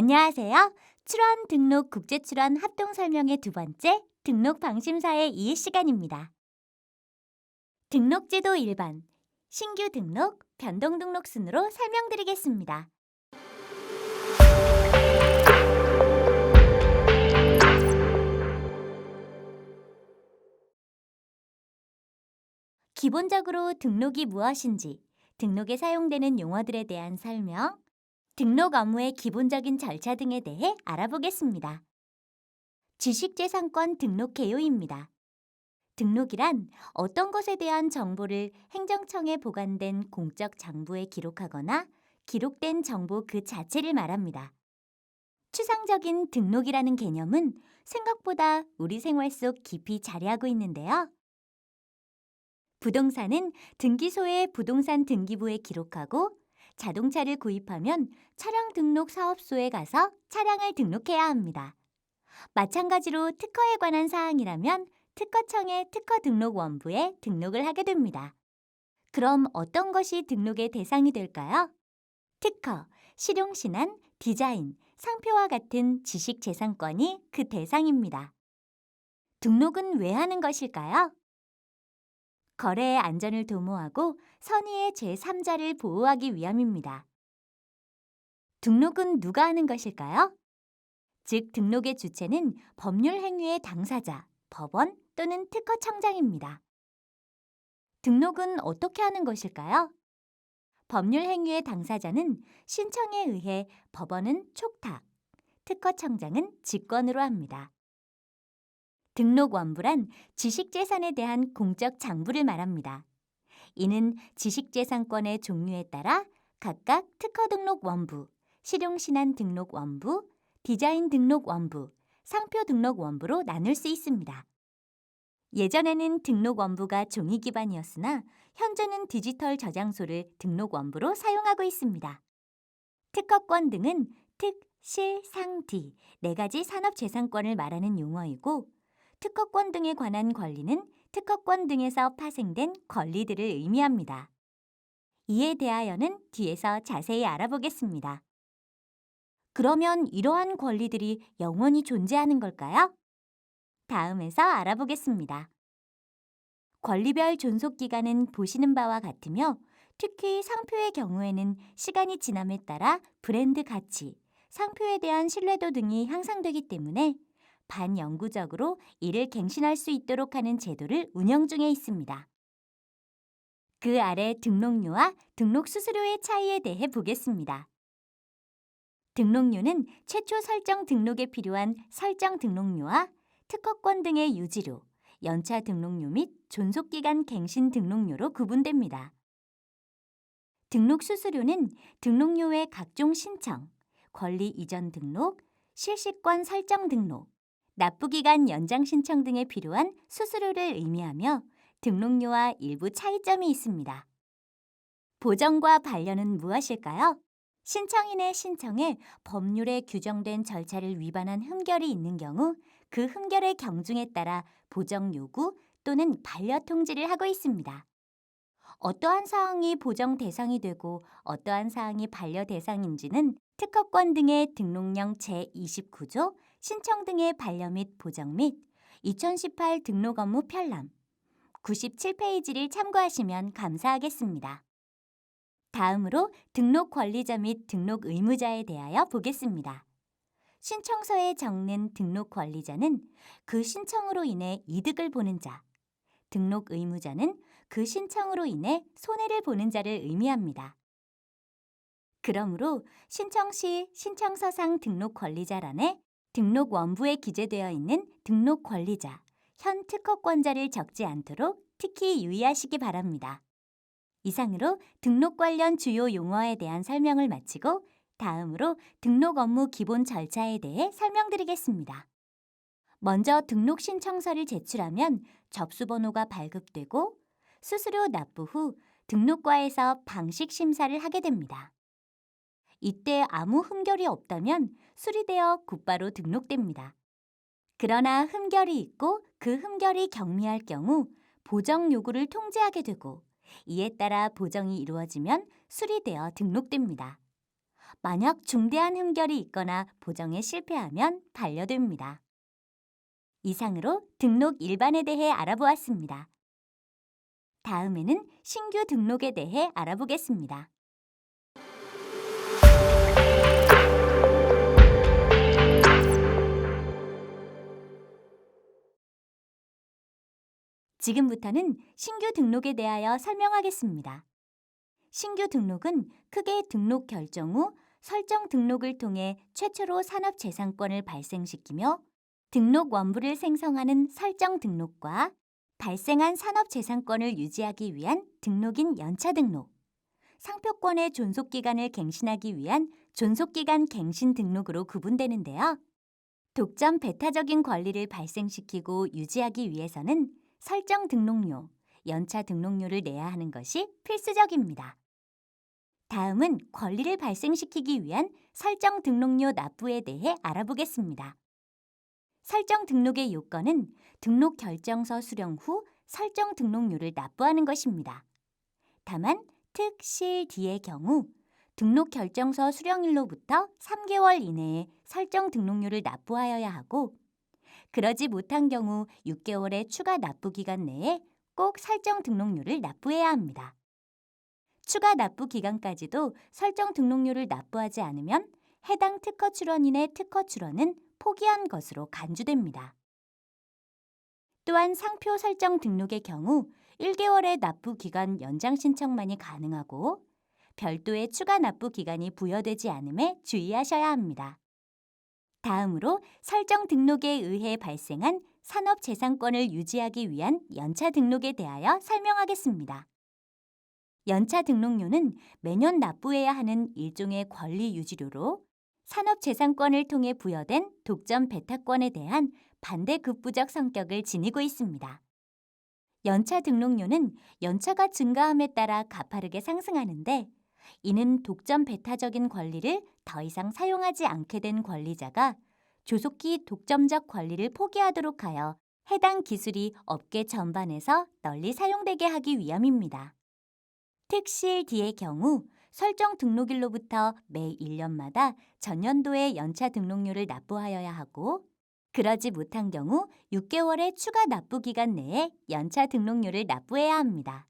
안녕하세요. 출원 등록 국제 출원 합동 설명의 두 번째 등록 방심사의 이해 시간입니다. 등록제도 일반, 신규 등록, 변동 등록 순으로 설명드리겠습니다. 기본적으로 등록이 무엇인지, 등록에 사용되는 용어들에 대한 설명, 등록 업무의 기본적인 절차 등에 대해 알아보겠습니다. 지식재산권 등록 개요입니다. 등록이란 어떤 것에 대한 정보를 행정청에 보관된 공적 장부에 기록하거나 기록된 정보 그 자체를 말합니다. 추상적인 등록이라는 개념은 생각보다 우리 생활 속 깊이 자리하고 있는데요. 부동산은 등기소의 부동산 등기부에 기록하고 자동차를 구입하면 차량 등록 사업소에 가서 차량을 등록해야 합니다. 마찬가지로 특허에 관한 사항이라면 특허청의 특허 등록 원부에 등록을 하게 됩니다. 그럼 어떤 것이 등록의 대상이 될까요? 특허, 실용신안, 디자인, 상표와 같은 지식재산권이 그 대상입니다. 등록은 왜 하는 것일까요? 거래의 안전을 도모하고 선의의 제3자를 보호하기 위함입니다. 등록은 누가 하는 것일까요? 즉, 등록의 주체는 법률 행위의 당사자, 법원 또는 특허청장입니다. 등록은 어떻게 하는 것일까요? 법률 행위의 당사자는 신청에 의해 법원은 촉탁, 특허청장은 직권으로 합니다. 등록 원부란 지식재산에 대한 공적 장부를 말합니다. 이는 지식재산권의 종류에 따라 각각 특허 등록 원부, 실용신안 등록 원부, 디자인 등록 원부, 상표 등록 원부로 나눌 수 있습니다. 예전에는 등록 원부가 종이 기반이었으나 현재는 디지털 저장소를 등록 원부로 사용하고 있습니다. 특허권 등은 특, 실, 상, 디 네 가지 산업재산권을 말하는 용어이고 특허권 등에 관한 권리는 특허권 등에서 파생된 권리들을 의미합니다. 이에 대하여는 뒤에서 자세히 알아보겠습니다. 그러면 이러한 권리들이 영원히 존재하는 걸까요? 다음에서 알아보겠습니다. 권리별 존속기간은 보시는 바와 같으며 특히 상표의 경우에는 시간이 지남에 따라 브랜드 가치, 상표에 대한 신뢰도 등이 향상되기 때문에 반영구적으로 이를 갱신할 수 있도록 하는 제도를 운영 중에 있습니다. 그 아래 등록료와 등록 수수료의 차이에 대해 보겠습니다. 등록료는 최초 설정 등록에 필요한 설정 등록료와 특허권 등의 유지료, 연차 등록료 및 존속기간 갱신 등록료로 구분됩니다. 등록 수수료는 등록료 외 각종 신청, 권리 이전 등록, 실시권 설정 등록, 납부기간 연장 신청 등에 필요한 수수료를 의미하며 등록료와 일부 차이점이 있습니다. 보정과 반려는 무엇일까요? 신청인의 신청에 법률에 규정된 절차를 위반한 흠결이 있는 경우 그 흠결의 경중에 따라 보정 요구 또는 반려 통지를 하고 있습니다. 어떠한 사항이 보정 대상이 되고 어떠한 사항이 반려 대상인지는 특허권 등의 등록령 제29조 신청 등의 반려 및 보정 및 2018 등록 업무 편람 97페이지를 참고하시면 감사하겠습니다. 다음으로 등록 권리자 및 등록 의무자에 대하여 보겠습니다. 신청서에 적는 등록 권리자는 그 신청으로 인해 이득을 보는 자, 등록 의무자는 그 신청으로 인해 손해를 보는 자를 의미합니다. 그러므로 신청 시 신청서상 등록 권리자란에 등록 원부에 기재되어 있는 등록 권리자, 현 특허권자를 적지 않도록 특히 유의하시기 바랍니다. 이상으로 등록 관련 주요 용어에 대한 설명을 마치고 다음으로 등록 업무 기본 절차에 대해 설명드리겠습니다. 먼저 등록 신청서를 제출하면 접수번호가 발급되고 수수료 납부 후 등록과에서 방식 심사를 하게 됩니다. 이때 아무 흠결이 없다면 수리되어 곧바로 등록됩니다. 그러나 흠결이 있고 그 흠결이 경미할 경우 보정 요구를 통지하게 되고 이에 따라 보정이 이루어지면 수리되어 등록됩니다. 만약 중대한 흠결이 있거나 보정에 실패하면 반려됩니다. 이상으로 등록 일반에 대해 알아보았습니다. 다음에는 신규 등록에 대해 알아보겠습니다. 지금부터는 신규 등록에 대하여 설명하겠습니다. 신규 등록은 크게 등록 결정 후 설정 등록을 통해 최초로 산업재산권을 발생시키며 등록 원부를 생성하는 설정 등록과 발생한 산업재산권을 유지하기 위한 등록인 연차 등록, 상표권의 존속기간을 갱신하기 위한 존속기간 갱신 등록으로 구분되는데요. 독점 배타적인 권리를 발생시키고 유지하기 위해서는 설정 등록료, 연차 등록료를 내야 하는 것이 필수적입니다. 다음은 권리를 발생시키기 위한 설정 등록료 납부에 대해 알아보겠습니다. 설정 등록의 요건은 등록 결정서 수령 후 설정 등록료를 납부하는 것입니다. 다만 특, 실, 디의 경우 등록 결정서 수령일로부터 3개월 이내에 설정 등록료를 납부하여야 하고 그러지 못한 경우 6개월의 추가 납부 기간 내에 꼭 설정 등록료를 납부해야 합니다. 추가 납부 기간까지도 설정 등록료를 납부하지 않으면 해당 특허 출원인의 특허 출원은 포기한 것으로 간주됩니다. 또한 상표 설정 등록의 경우 1개월의 납부 기간 연장 신청만이 가능하고 별도의 추가 납부 기간이 부여되지 않음에 주의하셔야 합니다. 다음으로 설정 등록에 의해 발생한 산업재산권을 유지하기 위한 연차 등록에 대하여 설명하겠습니다. 연차 등록료는 매년 납부해야 하는 일종의 권리 유지료로 산업재산권을 통해 부여된 독점 배타권에 대한 반대급부적 성격을 지니고 있습니다. 연차 등록료는 연차가 증가함에 따라 가파르게 상승하는데 이는 독점 배타적인 권리를 더 이상 사용하지 않게 된 권리자가 조속히 독점적 권리를 포기하도록 하여 해당 기술이 업계 전반에서 널리 사용되게 하기 위함입니다. 특실 D의 경우 설정 등록일로부터 매 1년마다 전년도의 연차 등록료를 납부하여야 하고 그러지 못한 경우 6개월의 추가 납부 기간 내에 연차 등록료를 납부해야 합니다.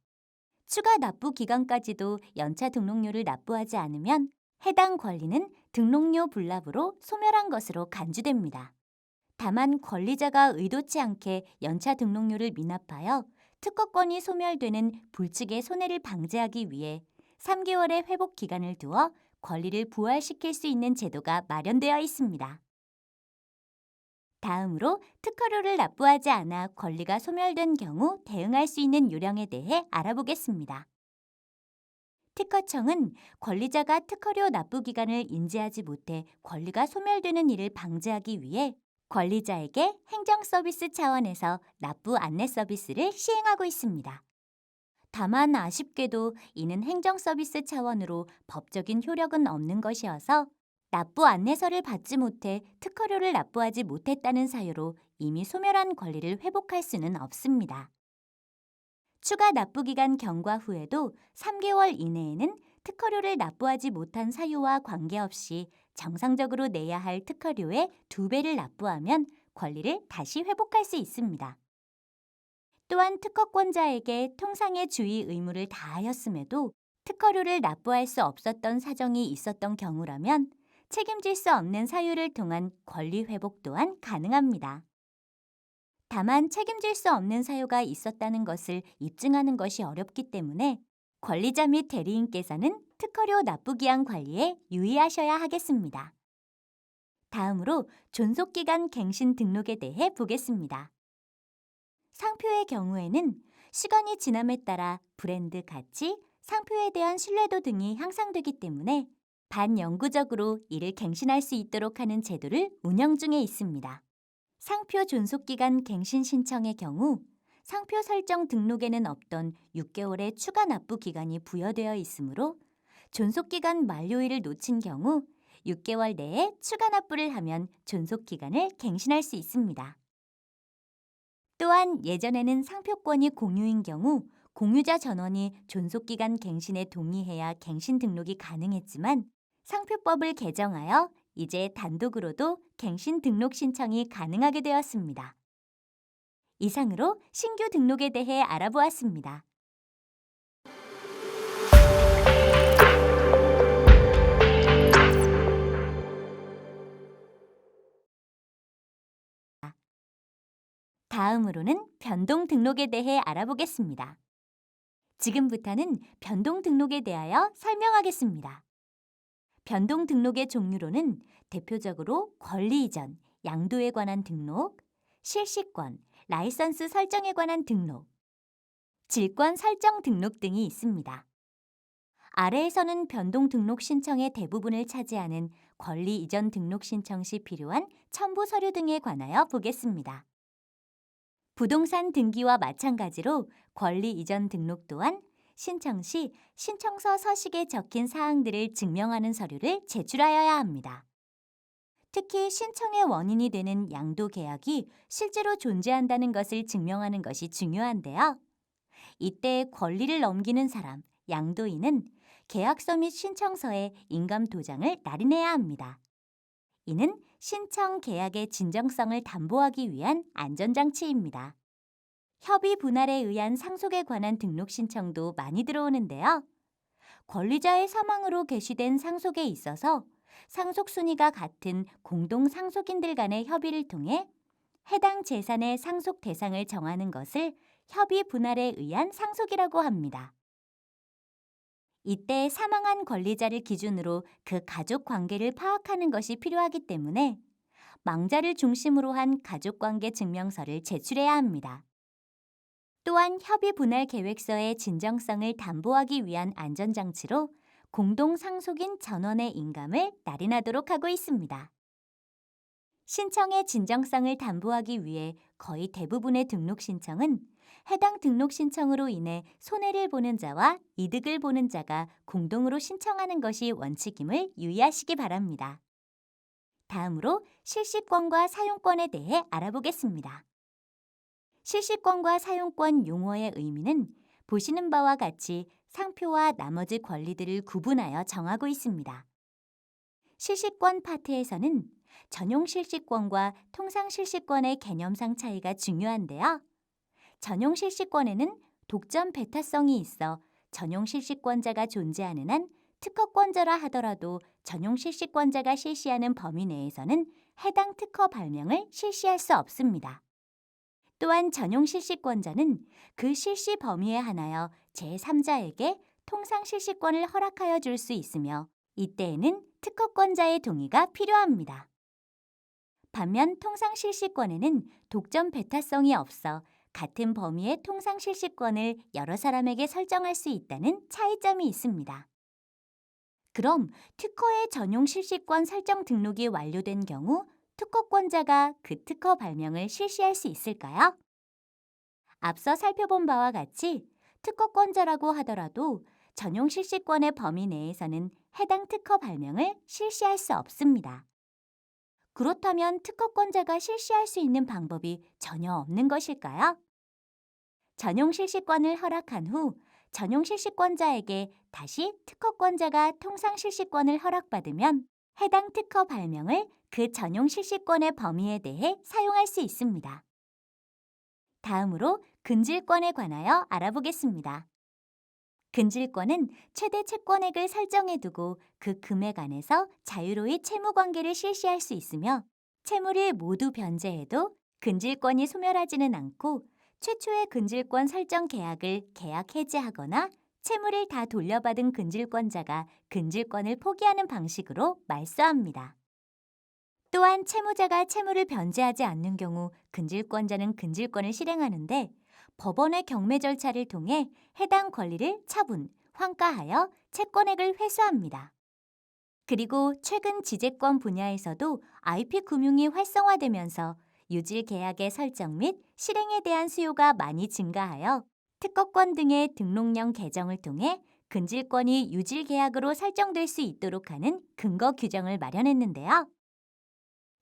추가 납부 기간까지도 연차 등록료를 납부하지 않으면 해당 권리는 등록료 불납으로 소멸한 것으로 간주됩니다. 다만 권리자가 의도치 않게 연차 등록료를 미납하여 특허권이 소멸되는 불측의 손해를 방지하기 위해 3개월의 회복 기간을 두어 권리를 부활시킬 수 있는 제도가 마련되어 있습니다. 다음으로 특허료를 납부하지 않아 권리가 소멸된 경우 대응할 수 있는 요령에 대해 알아보겠습니다. 특허청은 권리자가 특허료 납부 기간을 인지하지 못해 권리가 소멸되는 일을 방지하기 위해 권리자에게 행정서비스 차원에서 납부 안내 서비스를 시행하고 있습니다. 다만 아쉽게도 이는 행정서비스 차원으로 법적인 효력은 없는 것이어서 납부 안내서를 받지 못해 특허료를 납부하지 못했다는 사유로 이미 소멸한 권리를 회복할 수는 없습니다. 추가 납부 기간 경과 후에도 3개월 이내에는 특허료를 납부하지 못한 사유와 관계없이 정상적으로 내야 할 특허료의 2배를 납부하면 권리를 다시 회복할 수 있습니다. 또한 특허권자에게 통상의 주의 의무를 다하였음에도 특허료를 납부할 수 없었던 사정이 있었던 경우라면 책임질 수 없는 사유를 통한 권리 회복 또한 가능합니다. 다만 책임질 수 없는 사유가 있었다는 것을 입증하는 것이 어렵기 때문에 권리자 및 대리인께서는 특허료 납부기한 관리에 유의하셔야 하겠습니다. 다음으로 존속기간 갱신 등록에 대해 보겠습니다. 상표의 경우에는 시간이 지남에 따라 브랜드 가치, 상표에 대한 신뢰도 등이 향상되기 때문에 반영구적으로 이를 갱신할 수 있도록 하는 제도를 운영 중에 있습니다. 상표 존속기간 갱신 신청의 경우 상표 설정 등록에는 없던 6개월의 추가 납부 기간이 부여되어 있으므로 존속기간 만료일을 놓친 경우 6개월 내에 추가 납부를 하면 존속기간을 갱신할 수 있습니다. 또한 예전에는 상표권이 공유인 경우 공유자 전원이 존속기간 갱신에 동의해야 갱신 등록이 가능했지만 상표법을 개정하여 이제 단독으로도 갱신 등록 신청이 가능하게 되었습니다. 이상으로 신규 등록에 대해 알아보았습니다. 다음으로는 변동 등록에 대해 알아보겠습니다. 지금부터는 변동 등록에 대하여 설명하겠습니다. 변동 등록의 종류로는 대표적으로 권리 이전, 양도에 관한 등록, 실시권, 라이선스 설정에 관한 등록, 질권 설정 등록 등이 있습니다. 아래에서는 변동 등록 신청의 대부분을 차지하는 권리 이전 등록 신청 시 필요한 첨부 서류 등에 관하여 보겠습니다. 부동산 등기와 마찬가지로 권리 이전 등록 또한 신청 시 신청서 서식에 적힌 사항들을 증명하는 서류를 제출하여야 합니다. 특히 신청의 원인이 되는 양도 계약이 실제로 존재한다는 것을 증명하는 것이 중요한데요. 이때 권리를 넘기는 사람, 양도인은 계약서 및 신청서에 인감 도장을 날인해야 합니다. 이는 신청 계약의 진정성을 담보하기 위한 안전장치입니다. 협의 분할에 의한 상속에 관한 등록 신청도 많이 들어오는데요. 권리자의 사망으로 개시된 상속에 있어서 상속 순위가 같은 공동 상속인들 간의 협의를 통해 해당 재산의 상속 대상을 정하는 것을 협의 분할에 의한 상속이라고 합니다. 이때 사망한 권리자를 기준으로 그 가족 관계를 파악하는 것이 필요하기 때문에 망자를 중심으로 한 가족관계 증명서를 제출해야 합니다. 또한 협의 분할 계획서의 진정성을 담보하기 위한 안전장치로 공동상속인 전원의 인감을 날인하도록 하고 있습니다. 신청의 진정성을 담보하기 위해 거의 대부분의 등록 신청은 해당 등록 신청으로 인해 손해를 보는 자와 이득을 보는 자가 공동으로 신청하는 것이 원칙임을 유의하시기 바랍니다. 다음으로 실시권과 사용권에 대해 알아보겠습니다. 실시권과 사용권 용어의 의미는 보시는 바와 같이 상표와 나머지 권리들을 구분하여 정하고 있습니다. 실시권 파트에서는 전용 실시권과 통상 실시권의 개념상 차이가 중요한데요. 전용 실시권에는 독점 배타성이 있어 전용 실시권자가 존재하는 한 특허권자라 하더라도 전용 실시권자가 실시하는 범위 내에서는 해당 특허 발명을 실시할 수 없습니다. 또한 전용 실시권자는 그 실시 범위에 한하여 제3자에게 통상 실시권을 허락하여 줄 수 있으며 이때에는 특허권자의 동의가 필요합니다. 반면 통상 실시권에는 독점 배타성이 없어 같은 범위의 통상 실시권을 여러 사람에게 설정할 수 있다는 차이점이 있습니다. 그럼 특허의 전용 실시권 설정 등록이 완료된 경우 특허권자가 그 특허 발명을 실시할 수 있을까요? 앞서 살펴본 바와 같이 특허권자라고 하더라도 전용 실시권의 범위 내에서는 해당 특허 발명을 실시할 수 없습니다. 그렇다면 특허권자가 실시할 수 있는 방법이 전혀 없는 것일까요? 전용 실시권을 허락한 후 전용 실시권자에게 다시 특허권자가 통상 실시권을 허락받으면 해당 특허 발명을 그 전용 실시권의 범위에 대해 사용할 수 있습니다. 다음으로 근질권에 관하여 알아보겠습니다. 근질권은 최대 채권액을 설정해 두고 그 금액 안에서 자유로이 채무관계를 실시할 수 있으며 채무를 모두 변제해도 근질권이 소멸하지는 않고 최초의 근질권 설정 계약을 계약 해지하거나 채무를 다 돌려받은 근질권자가 근질권을 포기하는 방식으로 말소합니다. 또한 채무자가 채무를 변제하지 않는 경우 근질권자는 근질권을 실행하는데 법원의 경매 절차를 통해 해당 권리를 처분, 환가하여 채권액을 회수합니다. 그리고 최근 지재권 분야에서도 IP금융이 활성화되면서 유질 계약의 설정 및 실행에 대한 수요가 많이 증가하여 특허권 등의 등록령 개정을 통해 근질권이 유질 계약으로 설정될 수 있도록 하는 근거 규정을 마련했는데요.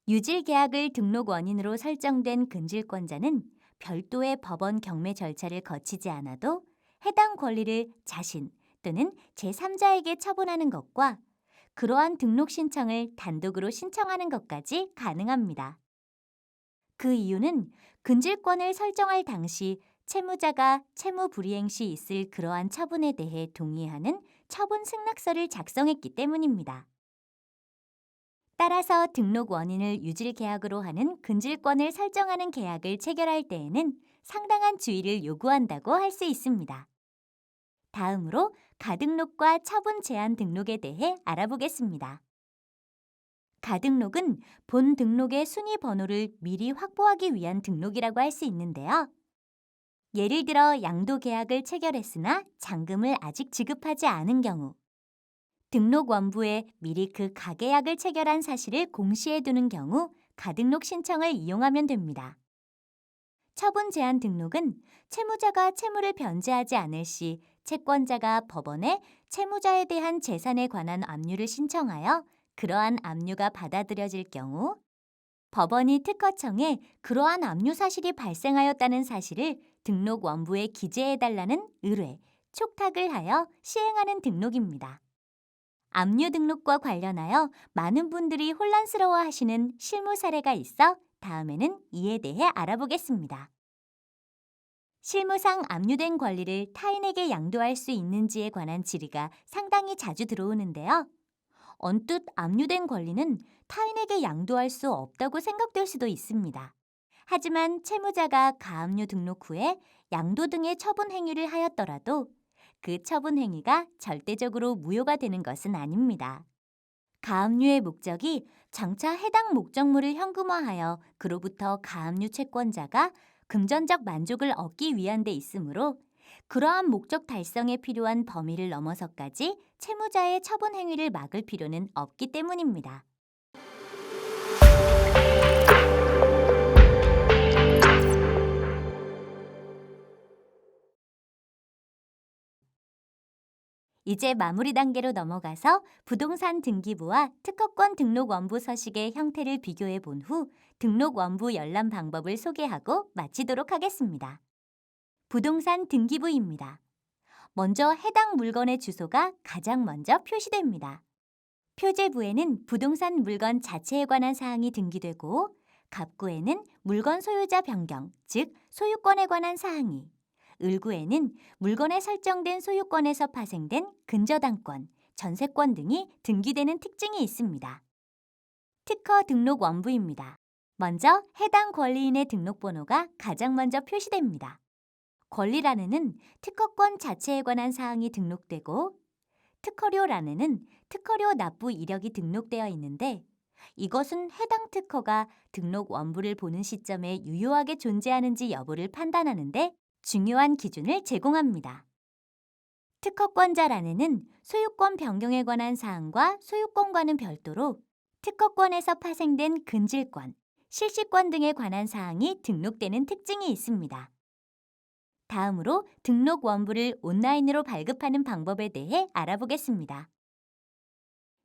유질 계약을 등록 원인으로 설정된 근질권자는 별도의 법원 경매 절차를 거치지 않아도 해당 권리를 자신 또는 제3자에게 처분하는 것과 그러한 등록 신청을 단독으로 신청하는 것까지 가능합니다. 그 이유는 근질권을 설정할 당시 채무자가 채무 불이행 시 있을 그러한 처분에 대해 동의하는 처분 승낙서를 작성했기 때문입니다. 따라서 등록 원인을 유질 계약으로 하는 근질권을 설정하는 계약을 체결할 때에는 상당한 주의를 요구한다고 할 수 있습니다. 다음으로 가등록과 처분 제한 등록에 대해 알아보겠습니다. 가등록은 본 등록의 순위 번호를 미리 확보하기 위한 등록이라고 할 수 있는데요. 예를 들어 양도 계약을 체결했으나 잔금을 아직 지급하지 않은 경우, 등록 원부에 미리 그 가계약을 체결한 사실을 공시해 두는 경우 가등록 신청을 이용하면 됩니다. 처분 제한 등록은 채무자가 채무를 변제하지 않을 시 채권자가 법원에 채무자에 대한 재산에 관한 압류를 신청하여 그러한 압류가 받아들여질 경우 법원이 특허청에 그러한 압류 사실이 발생하였다는 사실을 등록 원부에 기재해달라는 의뢰, 촉탁을 하여 시행하는 등록입니다. 압류 등록과 관련하여 많은 분들이 혼란스러워하시는 실무 사례가 있어 다음에는 이에 대해 알아보겠습니다. 실무상 압류된 권리를 타인에게 양도할 수 있는지에 관한 질의가 상당히 자주 들어오는데요. 언뜻 압류된 권리는 타인에게 양도할 수 없다고 생각될 수도 있습니다. 하지만 채무자가 가압류 등록 후에 양도 등의 처분 행위를 하였더라도 그 처분 행위가 절대적으로 무효가 되는 것은 아닙니다. 가압류의 목적이 장차 해당 목적물을 현금화하여 그로부터 가압류 채권자가 금전적 만족을 얻기 위한 데 있으므로 그러한 목적 달성에 필요한 범위를 넘어서까지 채무자의 처분 행위를 막을 필요는 없기 때문입니다. 이제 마무리 단계로 넘어가서 부동산 등기부와 특허권 등록 원부 서식의 형태를 비교해 본 후 등록 원부 열람 방법을 소개하고 마치도록 하겠습니다. 부동산 등기부입니다. 먼저 해당 물건의 주소가 가장 먼저 표시됩니다. 표제부에는 부동산 물건 자체에 관한 사항이 등기되고 갑구에는 물건 소유자 변경, 즉 소유권에 관한 사항이, 을구에는 물건에 설정된 소유권에서 파생된 근저당권, 전세권 등이 등기되는 특징이 있습니다. 특허 등록 원부입니다. 먼저 해당 권리인의 등록번호가 가장 먼저 표시됩니다. 권리란에는 특허권 자체에 관한 사항이 등록되고 특허료란에는 특허료 납부 이력이 등록되어 있는데 이것은 해당 특허가 등록 원부를 보는 시점에 유효하게 존재하는지 여부를 판단하는 데 중요한 기준을 제공합니다. 특허권자란에는 소유권 변경에 관한 사항과 소유권과는 별도로 특허권에서 파생된 근질권, 실시권 등에 관한 사항이 등록되는 특징이 있습니다. 다음으로 등록 원부를 온라인으로 발급하는 방법에 대해 알아보겠습니다.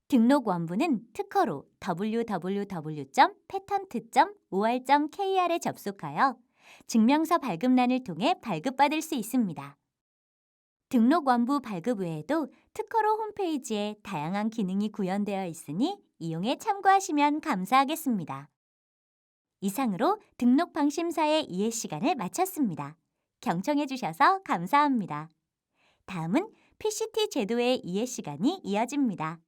등록 원부는 특허로 www.patent.or.kr에 접속하여 증명서 발급란을 통해 발급받을 수 있습니다. 등록 원부 발급 외에도 특허로 홈페이지에 다양한 기능이 구현되어 있으니 이용해 참고하시면 감사하겠습니다. 이상으로 등록 방심사의 이해 시간을 마쳤습니다. 경청해 주셔서 감사합니다. 다음은 PCT 제도의 이해 시간이 이어집니다.